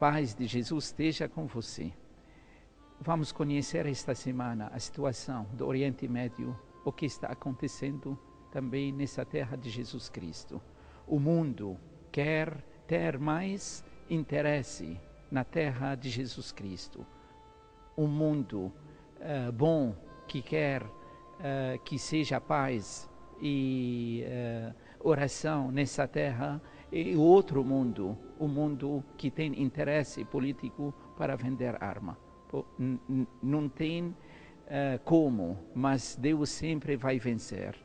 paz de Jesus esteja com você. Vamos conhecer esta semana a situação do Oriente Médio, o que está acontecendo também nessa terra de Jesus Cristo. O mundo quer ter mais interesse na terra de Jesus Cristo. Um mundo bom que quer que seja paz e oração nessa terra, e outro mundo, o mundo que tem interesse político para vender arma. Não tem como, mas Deus sempre vai vencer.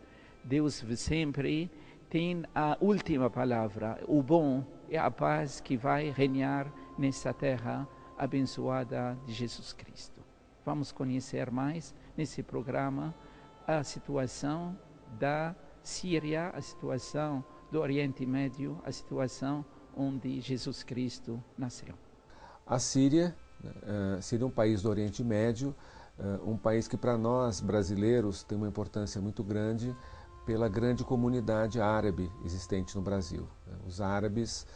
Deus sempre tem a última palavra. O bom é a paz que vai reinar nessa terra abençoada de Jesus Cristo. Vamos conhecer mais nesse programa a situação da Síria, a situação do Oriente Médio, a situação onde Jesus Cristo nasceu. A Síria seria um país do Oriente Médio, um país que para nós brasileiros tem uma importância muito grande pela grande comunidade árabe existente no Brasil. Os árabes,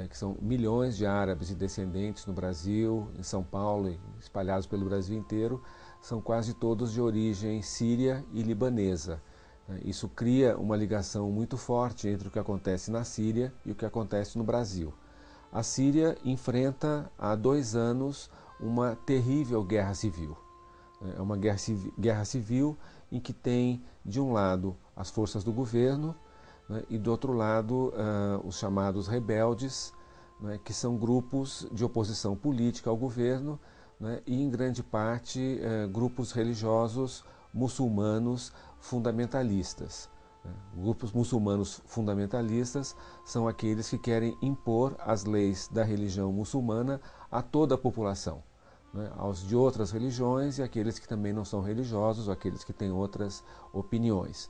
que são milhões de árabes e descendentes no Brasil, em São Paulo e espalhados pelo Brasil inteiro, são quase todos de origem síria e libanesa. Isso cria uma ligação muito forte entre o que acontece na Síria e o que acontece no Brasil. A Síria enfrenta há 2 anos uma terrível guerra civil. É uma guerra civil em que tem, de um lado, as forças do governo, né, e do outro lado, os chamados rebeldes, né, que são grupos de oposição política ao governo, né, e, em grande parte, grupos religiosos muçulmanos fundamentalistas. Grupos muçulmanos fundamentalistas são aqueles que querem impor as leis da religião muçulmana a toda a população, né, aos de outras religiões e aqueles que também não são religiosos, ou aqueles que têm outras opiniões.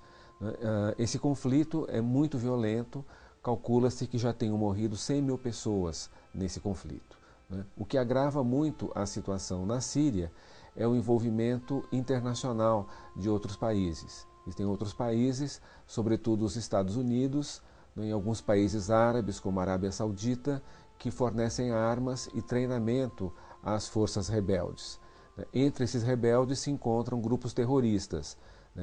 Esse conflito é muito violento, calcula-se que já tenham morrido 100 mil pessoas nesse conflito. O que agrava muito a situação na Síria é o envolvimento internacional de outros países. Existem outros países, sobretudo os Estados Unidos, em alguns países árabes, como a Arábia Saudita, que fornecem armas e treinamento às forças rebeldes. Entre esses rebeldes se encontram grupos terroristas.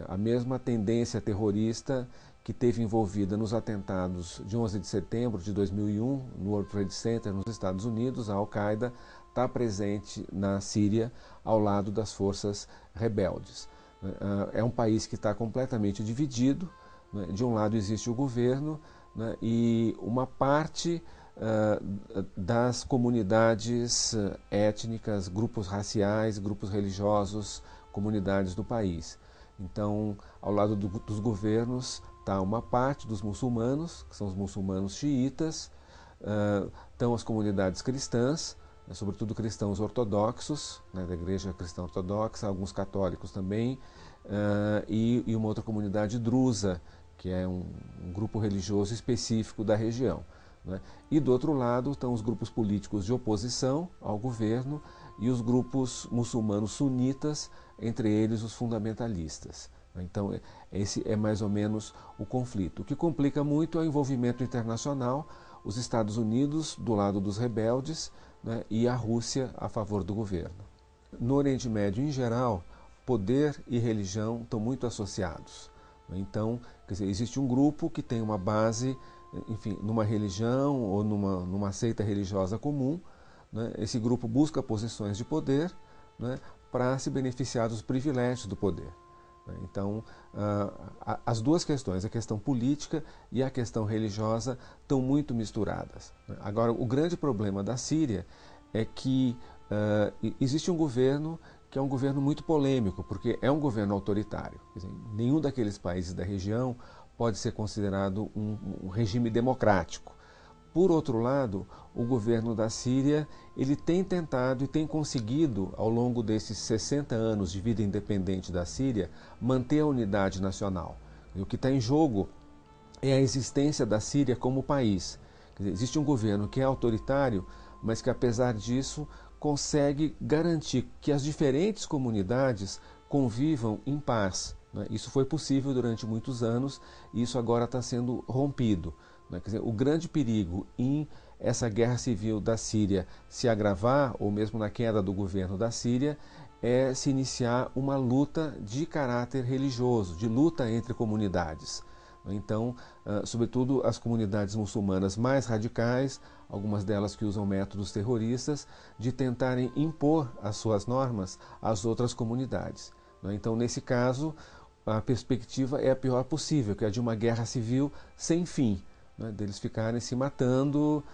A mesma tendência terrorista que teve envolvida nos atentados de 11 de setembro de 2001, no World Trade Center, nos Estados Unidos, a Al-Qaeda está presente na Síria ao lado das forças rebeldes. É um país que está completamente dividido. De um lado existe o governo, e uma parte das comunidades étnicas, grupos raciais, grupos religiosos, comunidades do país. Então, ao lado dos governos está uma parte dos muçulmanos, que são os muçulmanos xiitas, estão as comunidades cristãs, sobretudo cristãos ortodoxos, da Igreja Cristã Ortodoxa, alguns católicos também, e uma outra comunidade drusa, que é um grupo religioso específico da região. E do outro lado estão os grupos políticos de oposição ao governo e os grupos muçulmanos sunitas, entre eles os fundamentalistas. Então esse é mais ou menos o conflito. O que complica muito é o envolvimento internacional, os Estados Unidos do lado dos rebeldes, né, e a Rússia a favor do governo. No Oriente Médio, em geral, poder e religião estão muito associados. Então, quer dizer, existe um grupo que tem uma base, enfim, numa religião ou numa seita religiosa comum, né? Esse grupo busca posições de poder, né, para se beneficiar dos privilégios do poder. Então, as duas questões, a questão política e a questão religiosa, estão muito misturadas. Agora, o grande problema da Síria é que existe um governo que é um governo muito polêmico, porque é um governo autoritário. Quer dizer, nenhum daqueles países da região pode ser considerado um regime democrático. Por outro lado, o governo da Síria ele tem tentado e tem conseguido, ao longo desses 60 anos de vida independente da Síria, manter a unidade nacional. E o que está em jogo é a existência da Síria como país. Quer dizer, existe um governo que é autoritário, mas que, apesar disso, consegue garantir que as diferentes comunidades convivam em paz. Isso foi possível durante muitos anos e isso agora está sendo rompido. Quer dizer, o grande perigo em essa guerra civil da Síria se agravar, ou mesmo na queda do governo da Síria, é se iniciar uma luta de caráter religioso, de luta entre comunidades. Então, sobretudo as comunidades muçulmanas mais radicais, algumas delas que usam métodos terroristas, de tentarem impor as suas normas às outras comunidades. Então, nesse caso, a perspectiva é a pior possível, que é a de uma guerra civil sem fim, deles ficarem se matando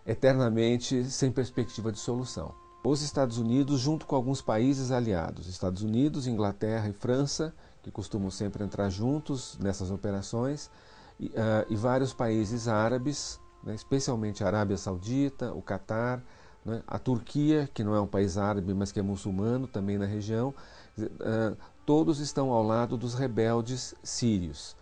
eternamente sem perspectiva de solução. Os Estados Unidos, junto com alguns países aliados, Estados Unidos, Inglaterra e França, que costumam sempre entrar juntos nessas operações, e vários países árabes, especialmente a Arábia Saudita, o Catar, a Turquia, que não é um país árabe, mas que é muçulmano também na região, todos estão ao lado dos rebeldes sírios.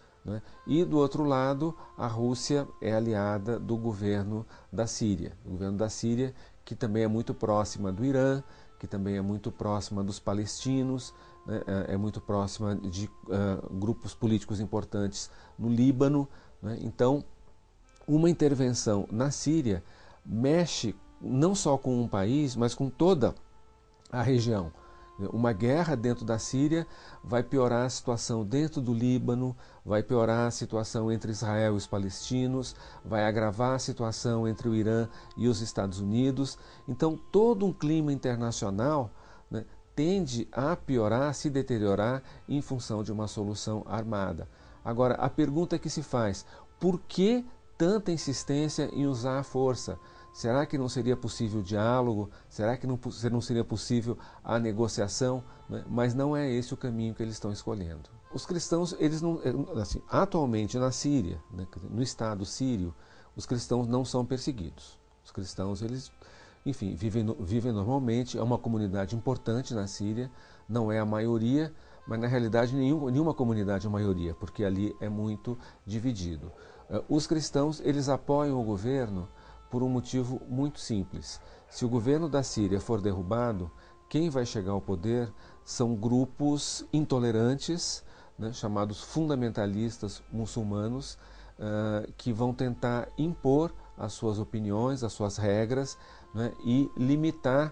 E do outro lado, a Rússia é aliada do governo da Síria. O governo da Síria, que também é muito próxima do Irã, que também é muito próxima dos palestinos, é muito próxima de grupos políticos importantes no Líbano. Então, uma intervenção na Síria mexe não só com um país, mas com toda a região. Uma guerra dentro da Síria vai piorar a situação dentro do Líbano, vai piorar a situação entre Israel e os palestinos, vai agravar a situação entre o Irã e os Estados Unidos. Então, todo um clima internacional tende a piorar, a se deteriorar em função de uma solução armada. Agora, a pergunta que se faz, por que tanta insistência em usar a força? Será que não seria possível o diálogo? Será que não seria possível a negociação? Mas não é esse o caminho que eles estão escolhendo. Os cristãos, eles não, assim, atualmente na Síria, no Estado sírio, os cristãos não são perseguidos. Os cristãos, eles, enfim, vivem normalmente. É uma comunidade importante na Síria, não é a maioria, mas na realidade nenhuma comunidade é a maioria, porque ali é muito dividido. Os cristãos, eles apoiam o governo por um motivo muito simples. Se o governo da Síria for derrubado, quem vai chegar ao poder são grupos intolerantes, chamados fundamentalistas muçulmanos, que vão tentar impor as suas opiniões, as suas regras, e limitar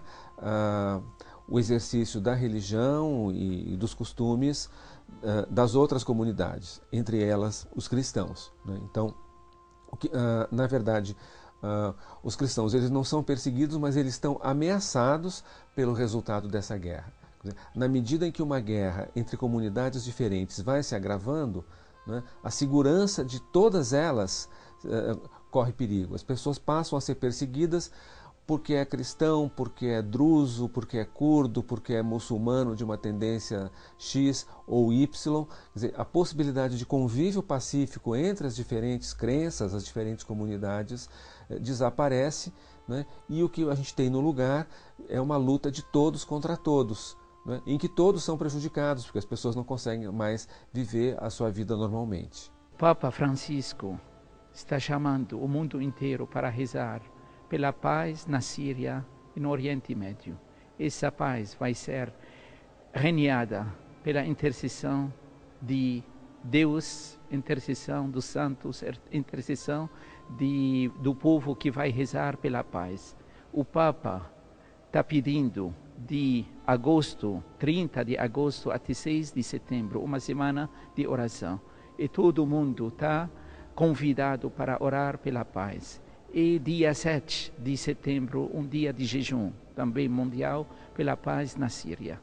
o exercício da religião e dos costumes das outras comunidades, entre elas os cristãos. Então, na verdade, os cristãos, eles não são perseguidos, mas eles estão ameaçados pelo resultado dessa guerra. Na medida em que uma guerra entre comunidades diferentes vai se agravando, a segurança de todas elas corre perigo. As pessoas passam a ser perseguidas porque é cristão, porque é druso, porque é curdo, porque é muçulmano de uma tendência X ou Y. Quer dizer, a possibilidade de convívio pacífico entre as diferentes crenças, as diferentes comunidades, desaparece, e o que a gente tem no lugar é uma luta de todos contra todos, em que todos são prejudicados, porque as pessoas não conseguem mais viver a sua vida normalmente. Papa Francisco está chamando o mundo inteiro para rezar pela paz na Síria e no Oriente Médio. Essa paz vai ser regnada pela intercessão de Deus, intercessão dos santos, intercessão do povo que vai rezar pela paz. O Papa está pedindo de agosto, 30 de agosto até 6 de setembro, uma semana de oração. E todo mundo está convidado para orar pela paz. E dia 7 de setembro, um dia de jejum, também mundial, pela paz na Síria.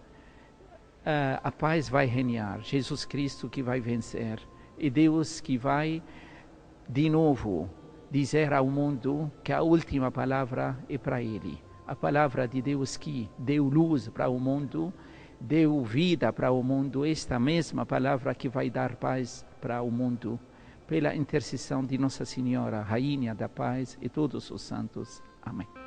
A paz vai reinar, Jesus Cristo que vai vencer, e Deus que vai, de novo, dizer ao mundo que a última palavra é para Ele. A palavra de Deus que deu luz para o mundo, deu vida para o mundo, esta mesma palavra que vai dar paz para o mundo, pela intercessão de Nossa Senhora, Rainha da Paz e todos os santos. Amém.